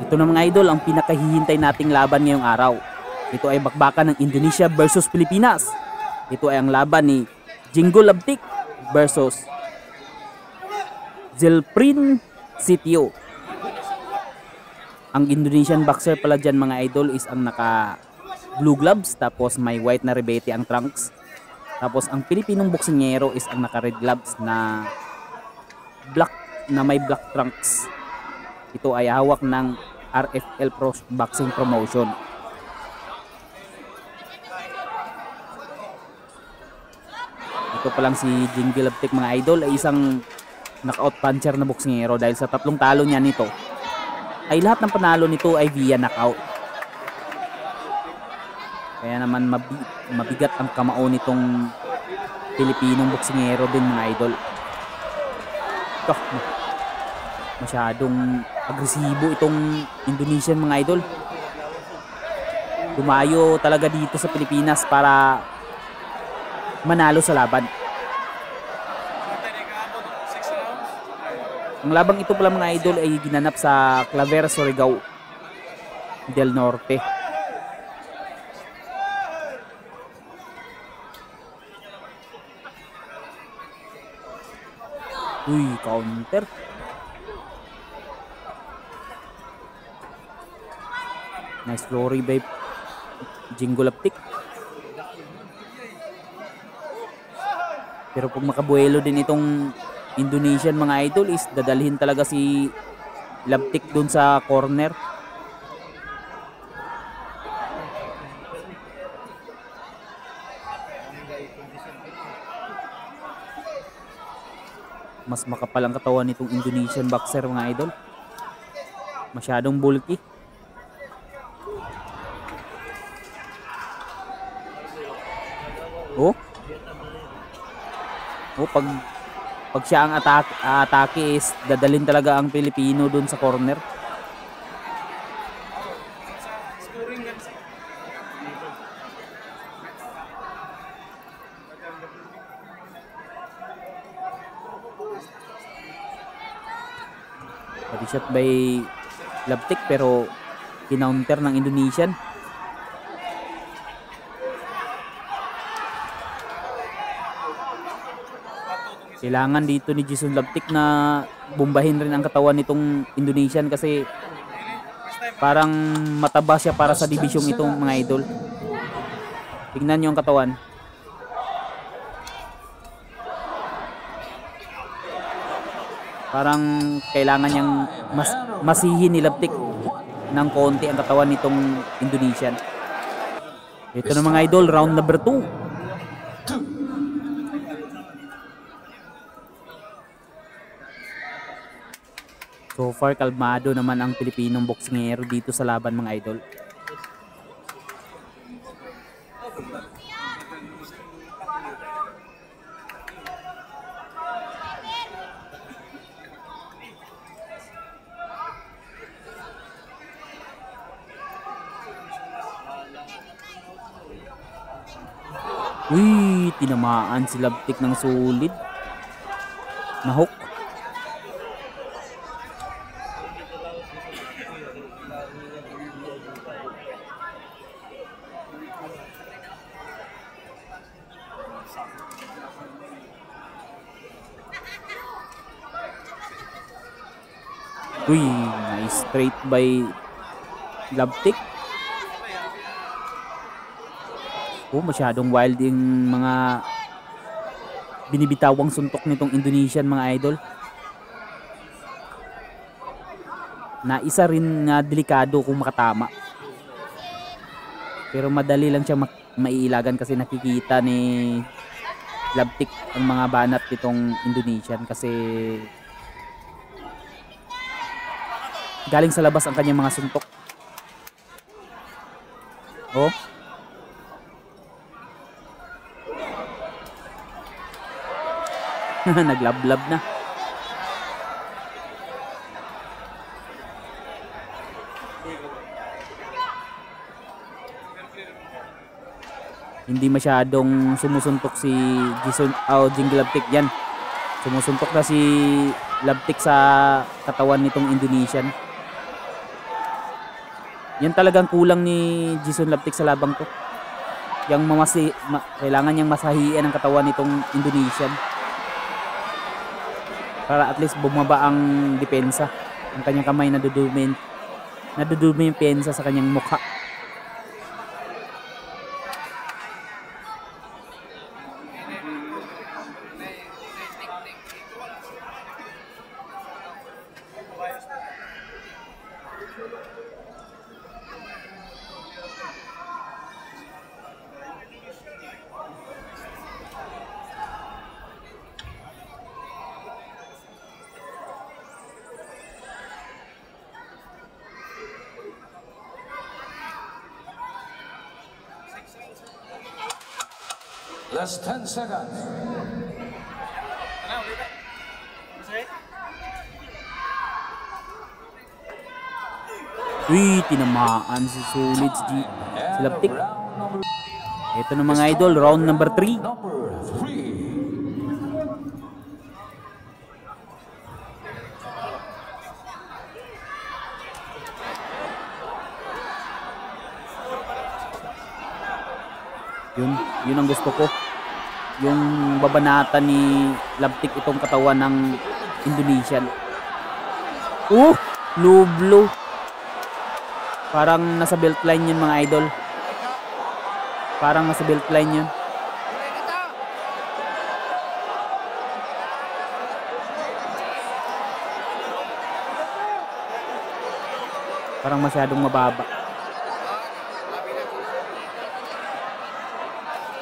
Ito na mga idol ang pinakahihintay nating laban ngayong araw. Ito ay bakbakan ng Indonesia versus Pilipinas. Ito ay ang laban ni Jinggo Labtik versus Zilprin Sitio. Ang Indonesian boxer pala dyan mga idol is ang naka blue gloves, tapos may white na rebete ang trunks. Tapos ang Pilipinong boksingero is ang naka red gloves na black na may black trunks. Ito ay hawak ng RFL Pro Boxing Promotion. Ito pa lang si Jinggo Labtik mga idol ay isang knockout puncher na boksingero dahil sa tatlong talo niya nito ay lahat ng panalo nito ay via knockout. Kaya naman mabigat ang kamao nitong Pilipinong boksingero din mga idol. Masyadong agresibo itong Indonesian mga idol. Dumayo talaga dito sa Pilipinas para manalo sa laban. Ang labang ito pala mga idol ay ginanap sa Claver, Surigao del Norte. Uy, counter. Nice flurry by Jinggo Labtik. Pero pag makabuelo din itong Indonesian mga idol is dadalhin talaga si Labtik dun sa corner. Mas makapal ang katawan nitong Indonesian boxer mga idol. Masyadong bulky. Pag siya ang atake is dadalhin talaga ang Pilipino dun sa corner. Body shot by Labtik pero kinounter ng Indonesian. Kailangan dito ni Jinggo Labtik na bombahin rin ang katawan nitong Indonesian kasi parang mataba siya para sa dibisyong itong mga idol. Tingnan niyo ang katawan. Parang kailangan niyang masihin ni Labtik ng konti ang katawan nitong Indonesian. Ito na mga idol, round number 2. So far, kalmado naman ang Pilipinong boksingero dito sa laban mga idol. Uy, tinamaan si Labtik ng solid. Nahook. Uy, nice straight by Labtik. Masyadong wild yung mga binibitawang suntok nitong Indonesian mga idol. Na isa rin na delikado kung makatama. Pero madali lang siya maiilagan kasi nakikita ni Labtik ang mga banat nitong Indonesian kasi galing sa labas ang kanyang mga suntok. Naglablab na. Hindi masyadong sumusuntok si Jinggo Labtik yan. Sumusuntok na si Labtik sa katawan nitong Indonesian. Yan talagang kulang ni Jason Laptik sa labang to. Yang kailangan niyang masahian ang katawan nitong Indonesian. Para at least bumaba ang depensa. Ang kanyang kamay nadudumi yung pensa sa kanyang mukha. Last 10 seconds. Uy, tinamaan si Solid si Laptik. Ito na mga idol, round number 3. Yun ang gusto ko. Yung babanatan ni Laptik itong katawan ng Indonesian. Low blow. Parang nasa belt line yun mga idol. Parang nasa belt line yun. Parang masyadong mababa.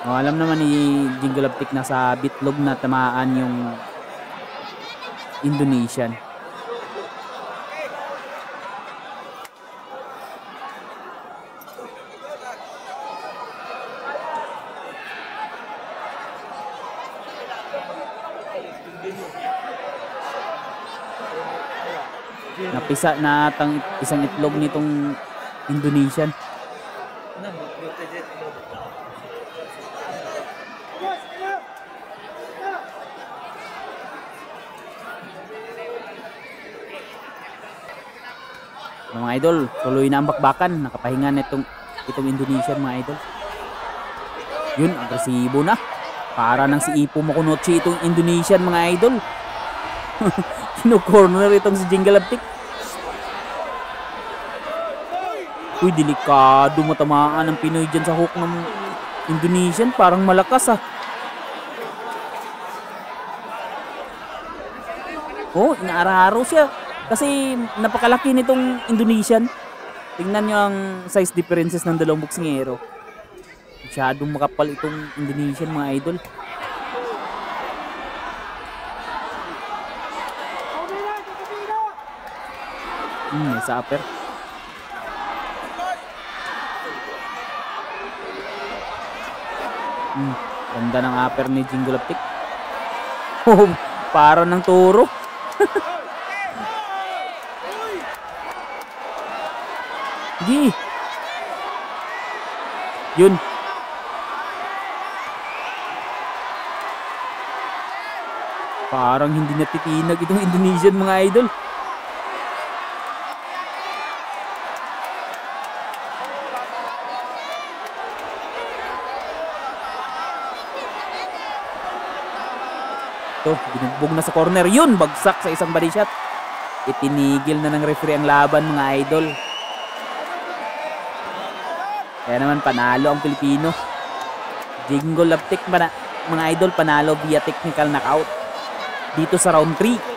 Alam naman ni Jingle Laptik na sa bitlog na tamaan yung Indonesian. Napisa na atang isang itlog nitong Indonesian. Mga idol, tuloy na ang bakbakan. Nakapahinga na itong Indonesian mga idol. Yun, agresibo na. Para nang si Ipo Makunochi itong Indonesian mga idol. Kino-corner itong si Jingle Laptik. Uy, delikado matamaan ang Pinoy dyan sa hook ng Indonesian. Parang malakas ah. Inaararo siya. Kasi napakalaki nitong Indonesian. Tingnan nyo ang size differences ng dalawang boksingero. Masyadong makapal itong Indonesian mga idol. May sa upper. Ganda ng upper ni Jingle Laptik. Para ng toro. Yun. Parang hindi natitinag itong Indonesian mga idol. Binugbog na sa corner. Yun, bagsak sa isang body shot. Itinigil na ng referee ang laban mga idol. Kaya naman panalo ang Pilipino. Jingle Laptik mga idol, panalo via technical knockout dito sa round 3.